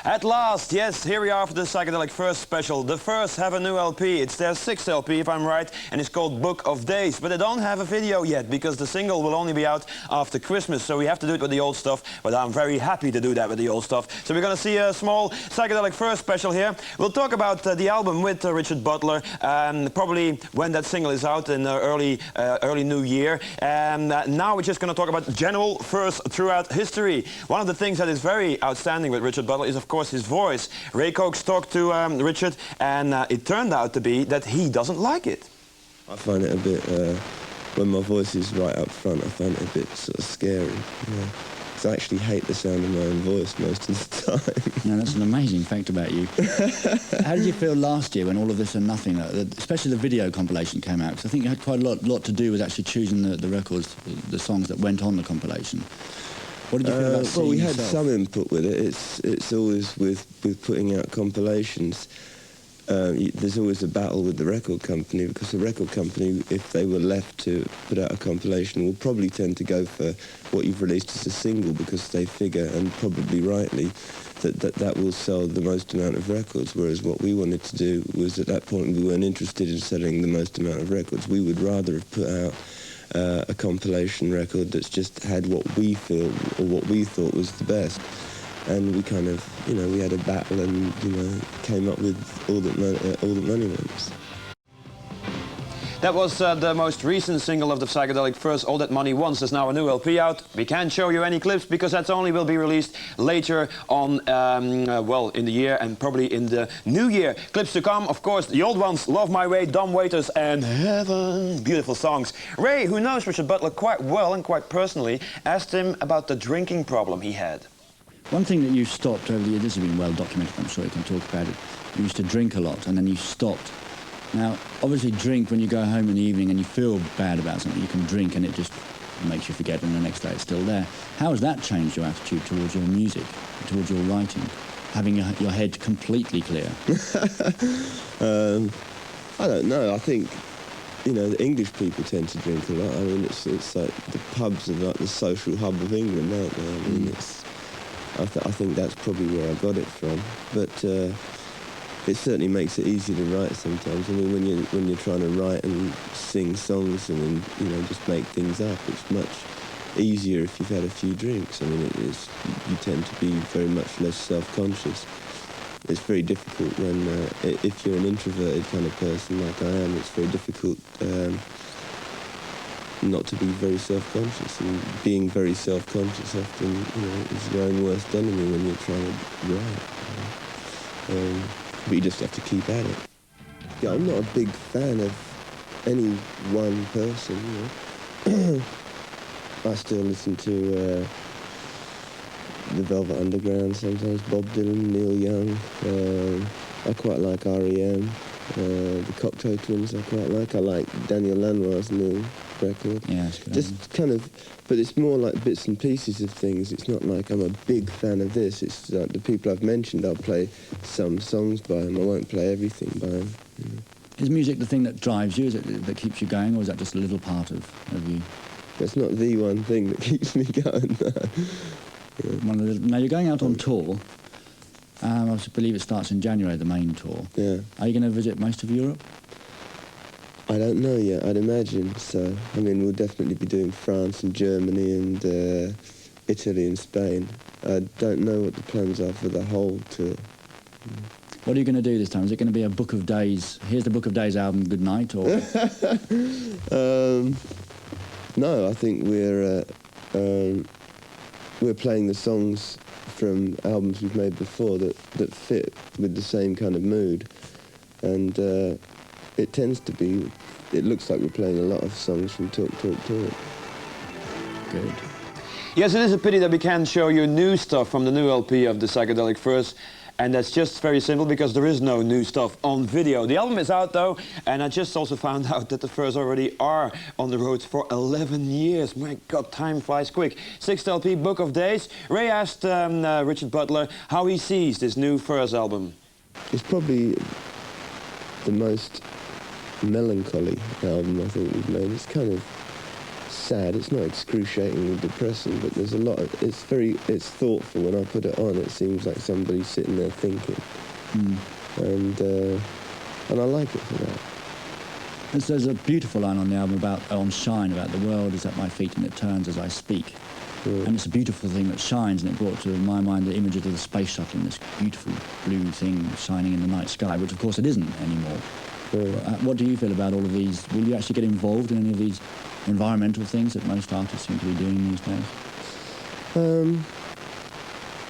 At last, yes, here we are for the Psychedelic Furs special. The Furs have a new LP. It's their 6th LP, if I'm right, and it's called Book of Days. But they don't have a video yet, because the single will only be out after Christmas, so we have to do it with the old stuff, but I'm very happy to do that with the old stuff. So we're going to see a small Psychedelic Furs special here. We'll talk about the album with Richard Butler, probably when that single is out in early New Year. And now we're just going to talk about general Furs throughout history. One of the things that is very outstanding with Richard Butler is, of course, his voice. Ray Cox talked to Richard, and it turned out to be that he doesn't like it. I find it a bit, when my voice is right up front, I find it a bit sort of scary. You know? 'Cause I actually hate the sound of my own voice most of the time. Yeah, that's an amazing fact about you. How did you feel last year when All of This and Nothing, especially the video compilation came out? Because I think you had quite a lot to do with actually choosing the records, the songs that went on the compilation. What did you feel about seeing well, we had yourself? some input with it. It's always with putting out compilations. There's always a battle with the record company, because the record company, if they were left to put out a compilation, will probably tend to go for what you've released as a single, because they figure, and probably rightly, that will sell the most amount of records. Whereas what we wanted to do was, at that point, we weren't interested in selling the most amount of records. We would rather have put out a compilation record that's just had what we feel, or what we thought was the best. And we kind of, you know, we had a battle and, you know, came up with All That Money Wants. That was the most recent single of the Psychedelic Furs, All That Money Wants. There's now a new LP out. We can't show you any clips because that only will be released later on, well, in the year and probably in the new year. Clips to come, of course, the old ones, Love My Way, Dumb Waiters and Heaven. Beautiful songs. Ray, who knows Richard Butler quite well and quite personally, asked him about the drinking problem he had. One thing that you stopped over the years, this has been well documented, I'm sure you can talk about it. You used to drink a lot and then you stopped. Now, obviously drink when you go home in the evening and you feel bad about something, you can drink and it just makes you forget and the next day it's still there. How has that changed your attitude towards your music, towards your writing, having your head completely clear? I don't know, I think, you know, the English people tend to drink a lot. I mean, it's like the pubs are like the social hub of England, aren't they? I mean, I think that's probably where I got it from, but it certainly makes it easier to write sometimes. I mean, when you're trying to write and sing songs and then, you know, just make things up, it's much easier if you've had a few drinks. I mean, you tend to be very much less self-conscious. It's very difficult when, if you're an introverted kind of person like I am, it's very difficult not to be very self-conscious, and being very self-conscious often, you know, is your own worst enemy when you're trying to write. But you just have to keep at it. Yeah, I'm not a big fan of any one person, you know. I still listen to the Velvet Underground sometimes, Bob Dylan, Neil Young. I quite like R.E.M. The Cocteau Twins I quite like. I like Daniel Lanois' new record. Yeah, that's good. Just kind of, but it's more like bits and pieces of things. It's not like I'm a big fan of this. It's like the people I've mentioned, I'll play some songs by them. I won't play everything by them. You know. Is music the thing that drives you? Is it that keeps you going, or is that just a little part of you? It's not the one thing that keeps me going, no. Yeah. Now, you're going out on tour. I believe it starts in January, the main tour. Yeah. Are you going to visit most of Europe? I don't know yet, I'd imagine so. I mean, we'll definitely be doing France and Germany and Italy and Spain. I don't know what the plans are for the whole tour. What are you going to do this time? Is it going to be a Book of Days, here's the Book of Days album, good night, or...? No, I think we're playing the songs from albums we've made before that fit with the same kind of mood. And it tends to be, it looks like we're playing a lot of songs from Talk, Talk, Talk. Good. Yes, it is a pity that we can't show you new stuff from the new LP of the Psychedelic Furs. And that's just very simple because there is no new stuff on video. The album is out though, and I just also found out that the Furs already are on the road for 11 years. My God, time flies quick. 6th LP, Book of Days. Ray asked Richard Butler how he sees this new Furs album. It's probably the most melancholy album I think we've made. It's kind of sad. It's not excruciatingly depressing, but there's a lot of, it's thoughtful. When I put it on, it seems like somebody's sitting there thinking. And I like it for that. There's a beautiful line on the album on Shine about the world is at my feet and it turns as I speak. And it's a beautiful thing that shines, and it brought to my mind the images of the space shuttle and this beautiful blue thing shining in the night sky, which of course it isn't anymore. What do you feel about all of these? Will you actually get involved in any of these environmental things that most artists seem to be doing these days?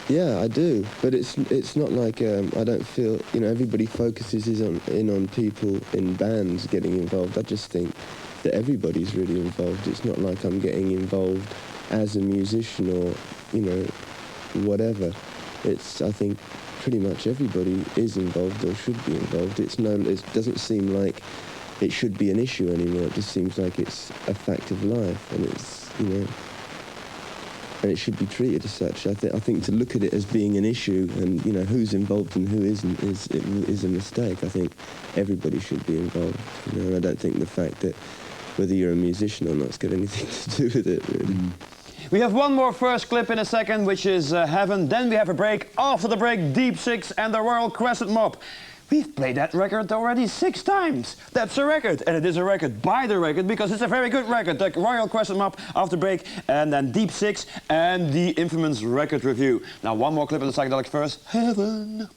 Yeah, I do, but it's not like I don't feel, you know, everybody focuses on people in bands getting involved. I just think that everybody's really involved. It's not like I'm getting involved as a musician or, you know, whatever. I think pretty much everybody is involved or should be involved. It doesn't seem like it should be an issue anymore. It just seems like it's a fact of life, and it's, you know, and it should be treated as such. I think to look at it as being an issue and, you know, who's involved and who isn't is a mistake. I think everybody should be involved, you know, and I don't think the fact that whether you're a musician or not's got anything to do with it, really. We have one more first clip in a second, which is Heaven. Then we have a break. After the break, Deep Six and the Royal Crescent Mob. We've played that record already 6 times. That's a record, and it is a record by the record because it's a very good record. The Royal Crescent Mob after break, and then Deep Six and the infamous record review. Now one more clip of the Psychedelic Furs. Heaven.